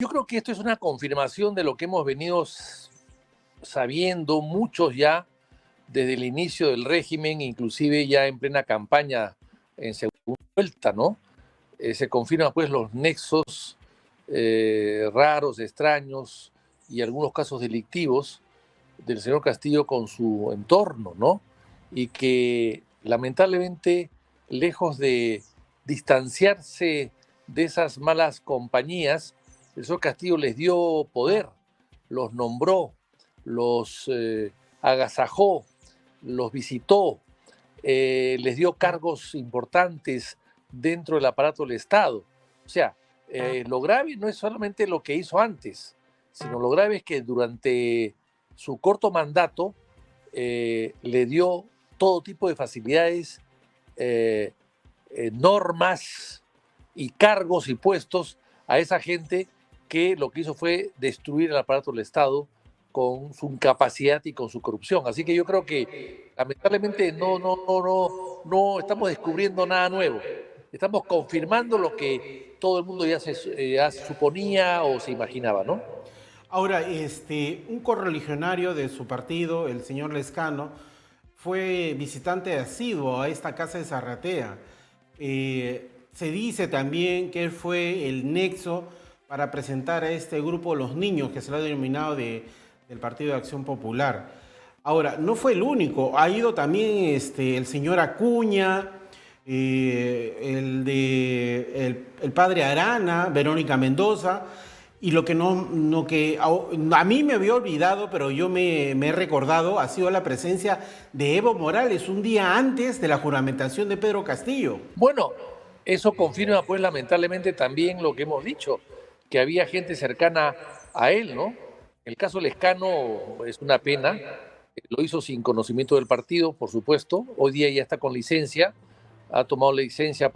Yo creo que esto es una confirmación de lo que hemos venido sabiendo muchos ya desde el inicio del régimen, inclusive ya en plena campaña en segunda vuelta, ¿no? Se confirman pues los nexos raros, extraños y algunos casos delictivos del señor Castillo con su entorno, ¿no? Y que lamentablemente, lejos de distanciarse de esas malas compañías, el señor Castillo les dio poder, los nombró, los agasajó, los visitó, les dio cargos importantes dentro del aparato del Estado. O sea, lo grave no es solamente lo que hizo antes, sino lo grave es que durante su corto mandato le dio todo tipo de facilidades, normas y cargos y puestos a esa gente que lo que hizo fue destruir el aparato del Estado con su incapacidad y con su corrupción. Así que yo creo que lamentablemente no estamos descubriendo nada nuevo. Estamos confirmando lo que todo el mundo ya suponía o se imaginaba, ¿no? Ahora, un correligionario de su partido, el señor Lescano, fue visitante asiduo a esta casa de Zarratea. Se dice también que él fue el nexo para presentar a este grupo Los Niños, que se lo ha denominado del Partido de Acción Popular. Ahora, no fue el único, ha ido también el señor Acuña, el padre Arana, Verónica Mendoza, y lo que a mí me había olvidado, pero yo me he recordado, ha sido la presencia de Evo Morales un día antes de la juramentación de Pedro Castillo. Bueno, eso confirma pues lamentablemente también lo que hemos dicho, que había gente cercana a él, ¿no? El caso Lescano es una pena, lo hizo sin conocimiento del partido, por supuesto, hoy día ya está con licencia, ha tomado la licencia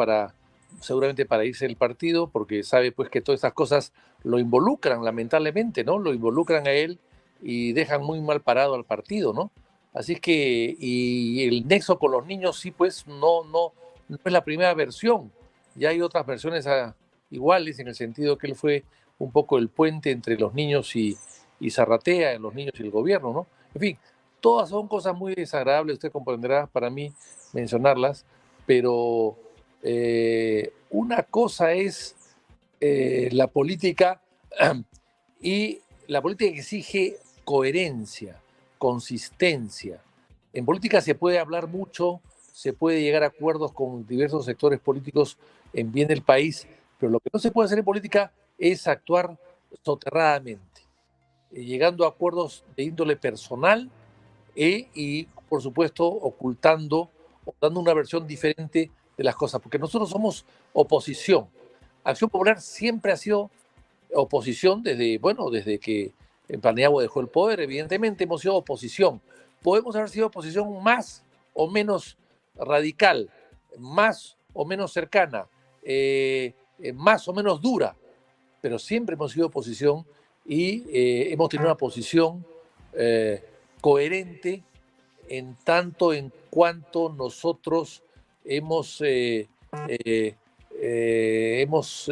seguramente para irse del partido, porque sabe pues que todas estas cosas lo involucran, lamentablemente, ¿no? Lo involucran a él y dejan muy mal parado al partido, ¿no? Así que, y el nexo con los niños sí, pues no es la primera versión, ya hay otras versiones iguales en el sentido que él fue un poco el puente entre los niños y Zarratea, los niños y el gobierno, ¿no? En fin, todas son cosas muy desagradables, usted comprenderá para mí mencionarlas, pero una cosa es la política y la política exige coherencia, consistencia. En política se puede hablar mucho, se puede llegar a acuerdos con diversos sectores políticos en bien del país, pero lo que no se puede hacer en política es actuar soterradamente, llegando a acuerdos de índole personal y, por supuesto, ocultando o dando una versión diferente de las cosas, porque nosotros somos oposición. Acción Popular siempre ha sido oposición desde que Paniagua dejó el poder, evidentemente hemos sido oposición. Podemos haber sido oposición más o menos radical, más o menos cercana, más o menos dura, pero siempre hemos sido oposición y hemos tenido una posición coherente en tanto en cuanto nosotros hemos, eh, hemos,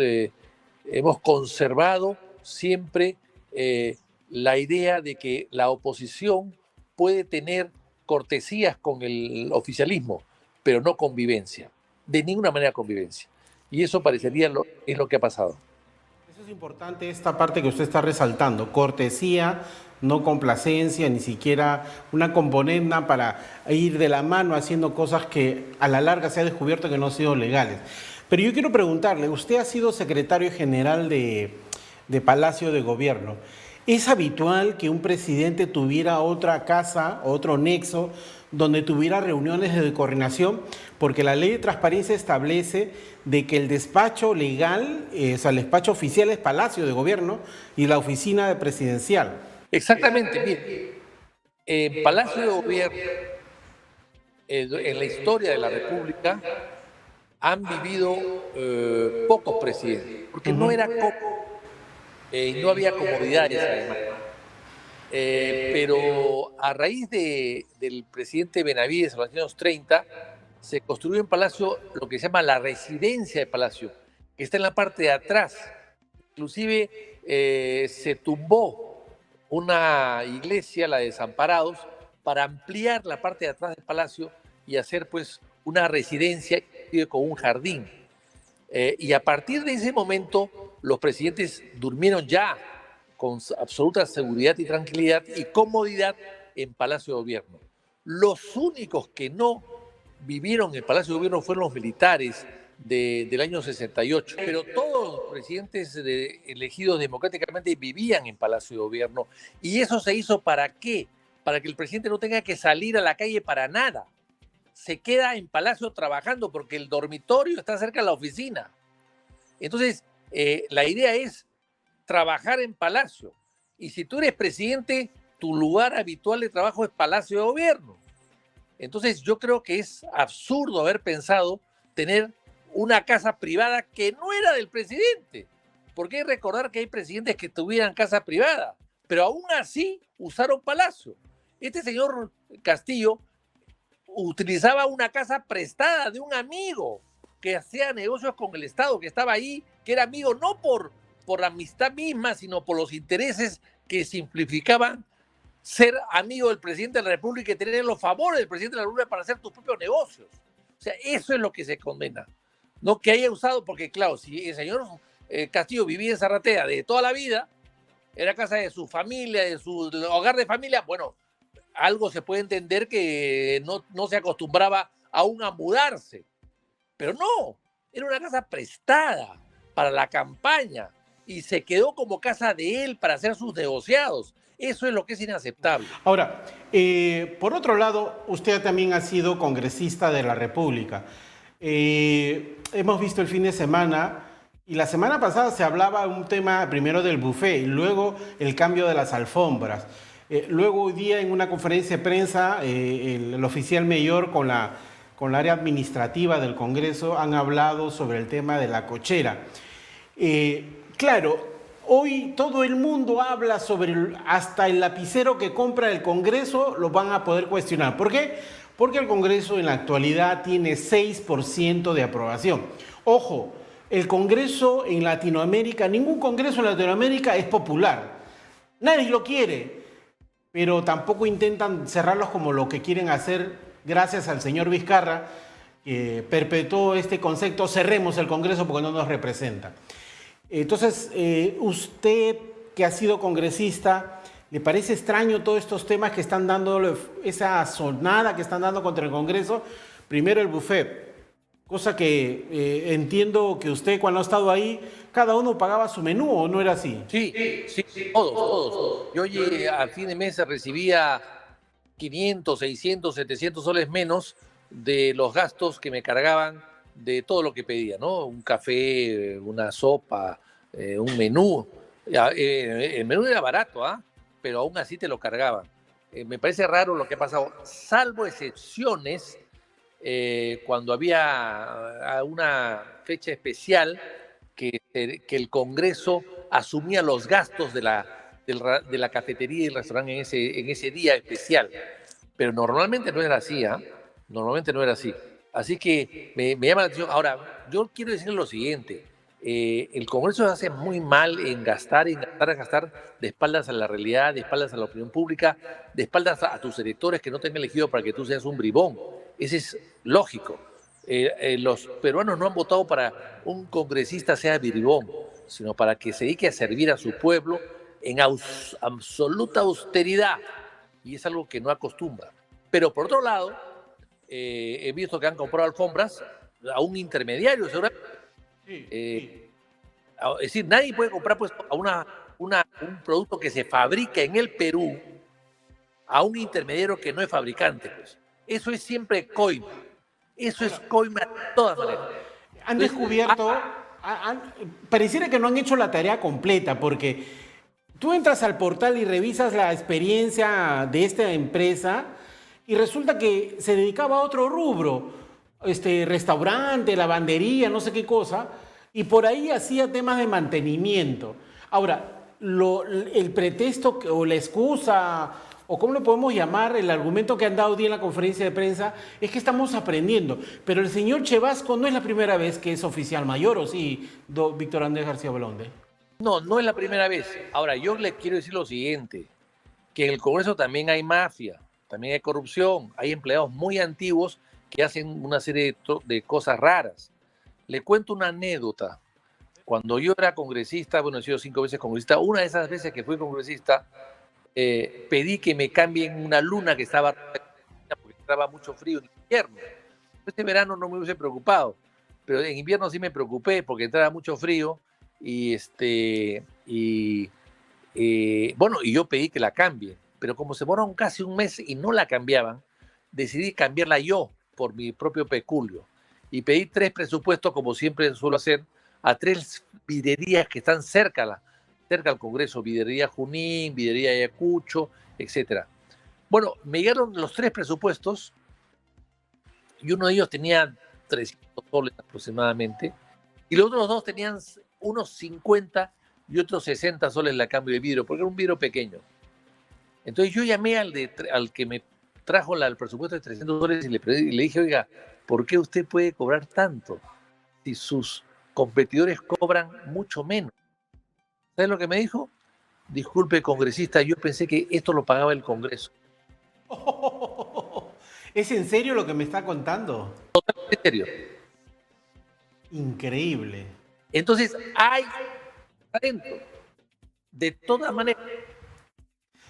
hemos conservado siempre la idea de que la oposición puede tener cortesías con el oficialismo, pero no convivencia, de ninguna manera convivencia. Y eso parecería es lo que ha pasado. Eso es importante, esta parte que usted está resaltando, cortesía, no complacencia, ni siquiera una componenda para ir de la mano haciendo cosas que a la larga se ha descubierto que no han sido legales. Pero yo quiero preguntarle, usted ha sido secretario general de Palacio de Gobierno. ¿Es habitual que un presidente tuviera otra casa, otro nexo, donde tuviera reuniones de coordinación? Porque la ley de transparencia establece de que el despacho legal, o sea, el despacho oficial es Palacio de Gobierno y la oficina presidencial. Exactamente, mire, en Palacio de Gobierno, en la historia de la República, han vivido pocos presidentes, porque no era cómodo y no había comodidades además. Pero a raíz del presidente Benavides en los años 30, se construyó en Palacio lo que se llama la residencia de Palacio, que está en la parte de atrás, inclusive se tumbó una iglesia, la de Desamparados, para ampliar la parte de atrás del palacio y hacer pues una residencia con un jardín. Y a partir de ese momento, los presidentes durmieron ya con absoluta seguridad y tranquilidad y comodidad en Palacio de Gobierno. Los únicos que no vivieron en Palacio de Gobierno fueron los militares del año 68, pero todos los presidentes elegidos democráticamente vivían en Palacio de Gobierno. ¿Y eso se hizo para qué? Para que el presidente no tenga que salir a la calle para nada. Se queda en Palacio trabajando porque el dormitorio está cerca de la oficina. Entonces, la idea es trabajar en Palacio. Y si tú eres presidente, tu lugar habitual de trabajo es Palacio de Gobierno. Entonces, yo creo que es absurdo haber pensado tener una casa privada que no era del presidente. Porque hay que recordar que hay presidentes que tuvieran casa privada, pero aún así usaron Palacio. Este señor Castillo utilizaba una casa prestada de un amigo que hacía negocios con el Estado, que estaba ahí, que era amigo no por la amistad misma, sino por los intereses que simplificaban ser amigo del presidente de la República y tener los favores del presidente de la República para hacer tus propios negocios. O sea, eso es lo que se condena. No que haya usado, porque claro, si el señor Castillo vivía en Zarratea de toda la vida, era casa de su familia, de su hogar de familia, bueno, algo se puede entender que no se acostumbraba aún a mudarse. Pero no, era una casa prestada para la campaña y se quedó como casa de él para hacer sus negociados. Eso es lo que es inaceptable. Ahora, por otro lado, usted también ha sido congresista de la República. Hemos visto el fin de semana, y la semana pasada se hablaba un tema primero del buffet y luego el cambio de las alfombras. Luego hoy día en una conferencia de prensa, el oficial mayor con la área administrativa del Congreso han hablado sobre el tema de la cochera. Claro, hoy todo el mundo habla sobre, hasta el lapicero que compra el Congreso lo van a poder cuestionar. ¿Por qué? Porque el Congreso en la actualidad tiene 6% de aprobación. Ojo, el Congreso en Latinoamérica, ningún Congreso en Latinoamérica es popular. Nadie lo quiere, pero tampoco intentan cerrarlos como lo que quieren hacer gracias al señor Vizcarra, que perpetuó este concepto, cerremos el Congreso porque no nos representa. Entonces, usted que ha sido congresista, ¿le parece extraño todos estos temas que están dando, esa sonada que están dando contra el Congreso? Primero el buffet, cosa que entiendo que usted cuando ha estado ahí, cada uno pagaba su menú, ¿o no era así? Sí, todos. Yo a fin de mes recibía 500, 600, 700 soles menos de los gastos que me cargaban de todo lo que pedía, ¿no? Un café, una sopa, un menú. El menú era barato, pero aún así te lo cargaban. Me parece raro lo que ha pasado, salvo excepciones, cuando había una fecha especial que el Congreso asumía los gastos de la cafetería y el restaurante en ese día especial. Pero normalmente no era así, Normalmente no era así. Así que me llama la atención. Ahora, yo quiero decirle lo siguiente. El Congreso se hace muy mal en gastar de espaldas a la realidad, de espaldas a la opinión pública, de espaldas a tus electores que no te han elegido para que tú seas un bribón. Ese es lógico. Los peruanos no han votado para un congresista sea bribón, sino para que se dedique a servir a su pueblo en absoluta austeridad. Y es algo que no acostumbra. Pero por otro lado, he visto que han comprado alfombras a un intermediario, seguramente. Es decir, nadie puede comprar pues, un producto que se fabrica en el Perú a un intermediario que no es fabricante. Pues. Eso es siempre coima. Eso es coima de todas maneras. Han descubierto, pareciera que no han hecho la tarea completa, porque tú entras al portal y revisas la experiencia de esta empresa y resulta que se dedicaba a otro rubro, restaurante, lavandería, no sé qué cosa, y por ahí hacía temas de mantenimiento. Ahora, el pretexto o la excusa, o cómo lo podemos llamar, el argumento que han dado hoy día en la conferencia de prensa, es que estamos aprendiendo. Pero el señor Chevasco no es la primera vez que es oficial mayor, ¿o sí, Víctor Andrés García Blonde? No, no es la primera vez. Ahora, yo le quiero decir lo siguiente, que en el Congreso también hay mafia, también hay corrupción, hay empleados muy antiguos que hacen una serie de cosas raras. Le cuento una anécdota. Cuando yo era congresista, bueno, he sido 5 veces congresista, una de esas veces que fui congresista, pedí que me cambien una luna que estaba porque estaba mucho frío en invierno. Este verano no me hubiese preocupado, pero en invierno sí me preocupé porque entraba mucho frío y bueno, y yo pedí que la cambien, pero como se demoraron casi un mes y no la cambiaban, decidí cambiarla yo por mi propio peculio y pedí 3 presupuestos, como siempre suelo hacer, a 3 viderías que están cerca al Congreso, videría Junín, videría Ayacucho, etcétera. Bueno, me llegaron los 3 presupuestos y uno de ellos tenía 300 soles aproximadamente, y los otros 2 tenían unos 50 y otros 60 soles la cambio de vidrio, porque era un vidrio pequeño. Entonces yo llamé al que me trajo el presupuesto de 300 soles y le dije, oiga, ¿por qué usted puede cobrar tanto si sus competidores cobran mucho menos? ¿Sabes lo que me dijo? Disculpe, congresista, yo pensé que esto lo pagaba el Congreso. ¿Es en serio lo que me está contando? En serio. Increíble. Entonces, hay adentro, de todas maneras,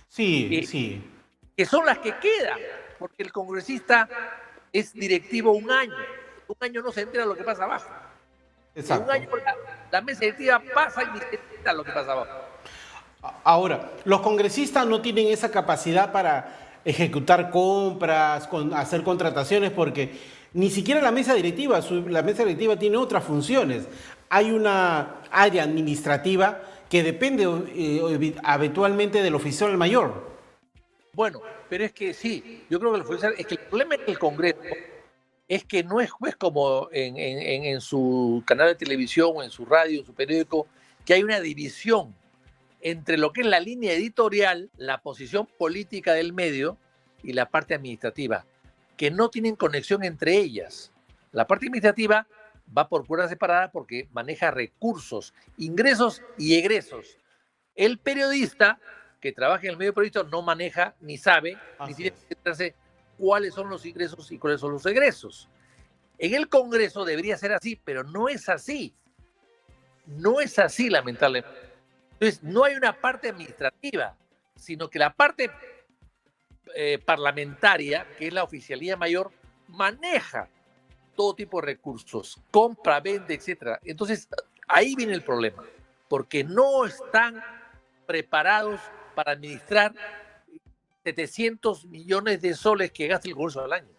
Sí, sí. que son las que quedan, porque el congresista es directivo un año. Un año no se entera lo que pasa abajo. En un Exacto. año la mesa directiva pasa y ni se entera lo que pasa abajo. Ahora, los congresistas no tienen esa capacidad para ejecutar compras, hacer contrataciones, porque ni siquiera la mesa directiva, la mesa directiva tiene otras funciones. Hay una área administrativa que depende habitualmente del oficial mayor. Bueno, pero es que sí, yo creo que es que el problema en el Congreso es que no es juez como en su canal de televisión, o en su radio, en su periódico, que hay una división entre lo que es la línea editorial, la posición política del medio y la parte administrativa, que no tienen conexión entre ellas. La parte administrativa va por cuerda separada porque maneja recursos, ingresos y egresos. El periodista que trabaja en el medio periodístico no maneja, ni sabe, ni tiene que enterarse cuáles son los ingresos y cuáles son los egresos. En el Congreso debería ser así, pero no es así. No es así, lamentablemente. Entonces, no hay una parte administrativa, sino que la parte parlamentaria, que es la oficialía mayor, maneja todo tipo de recursos, compra, vende, etcétera. Entonces, ahí viene el problema, porque no están preparados para administrar 700 millones de soles que gasta el Congreso al año.